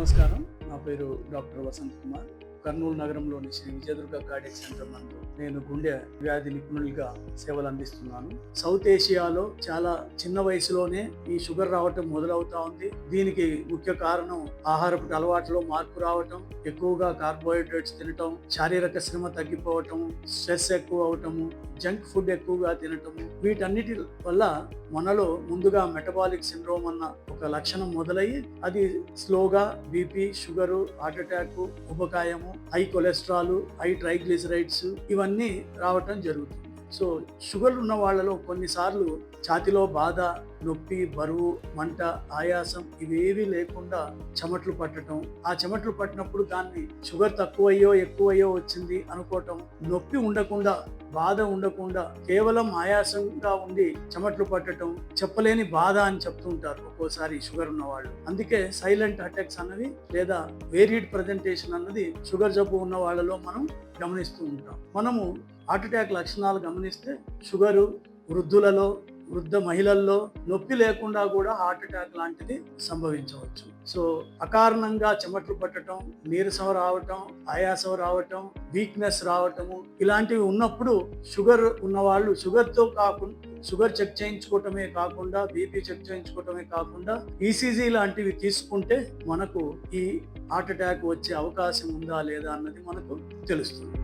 నమస్కారం. నా పేరు డాక్టర్ వసంత్ కుమార్. కర్నూలు నగరంలోని శ్రీ విజయదుర్గ కార్డియాక్ సెంటర్ నందు నేను గుండె వ్యాధి నిపుణులుగా సేవలు అందిస్తున్నాను. సౌత్ ఏషియాలో చాలా చిన్న వయసులోనే ఈ షుగర్ రావటం మొదలవుతా ఉంది. దీనికి ముఖ్య కారణం ఆహారపు అలవాట్లో మార్పు రావటం, ఎక్కువగా కార్బోహైడ్రేట్స్ తినటం, శారీరక శ్రమ తగ్గిపోవటం, స్ట్రెస్ ఎక్కువ అవటము, జంక్ ఫుడ్ ఎక్కువగా తినటము. వీటన్నిటి వల్ల మనలో ముందుగా మెటబాలిక్ సిండ్రోమ్ అన్న ఒక లక్షణం మొదలయ్యి అది స్లోగా బీపీ, షుగరు, హార్ట్ అటాక్, ఉపకాయము, హై కొలెస్ట్రాల్, హై ట్రైగ్లిసరైడ్స్ ఇవన్నీ రావటం జరుగుతుంది. సో షుగర్ ఉన్న వాళ్ళలో కొన్నిసార్లు ఛాతిలో బాధ, నొప్పి, బరువు, మంట, ఆయాసం ఇవేవీ లేకుండా చెమట్లు పట్టడం, ఆ చెమట్లు పట్టినప్పుడు దాన్ని షుగర్ తక్కువయ్యో ఎక్కువయ్యో వచ్చింది అనుకోవటం, నొప్పి ఉండకుండా, బాధ ఉండకుండా కేవలం ఆయాసంగా ఉండి చెమట్లు పట్టడం, చెప్పలేని బాధ అని చెప్తుంటారు ఒక్కోసారి షుగర్ ఉన్న వాళ్ళు. అందుకే సైలెంట్ అటాక్స్ అన్నది లేదా వేరీడ్ ప్రజెంటేషన్ అన్నది షుగర్ జబ్బు ఉన్న వాళ్ళలో మనం గమనిస్తూ ఉంటాం. మనము హార్ట్ అటాక్ లక్షణాలు గమనిస్తే షుగరు వృద్ధులలో, వృద్ధ మహిళల్లో నొప్పి లేకుండా కూడా హార్ట్ అటాక్ లాంటిది సంభవించవచ్చు. సో అకారణంగా చెమట్లు పట్టడం, నీరసం రావటం, ఆయాసం రావటం, వీక్నెస్ రావటము ఇలాంటివి ఉన్నప్పుడు షుగర్ ఉన్నవాళ్ళు షుగర్ చెక్ చేయించుకోవటమే కాకుండా, బీపీ చెక్ చేయించుకోవటమే కాకుండా ఈసీజీ లాంటివి తీసుకుంటే మనకు ఈ హార్ట్ అటాక్ వచ్చే అవకాశం ఉందా లేదా అన్నది మనకు తెలుస్తుంది.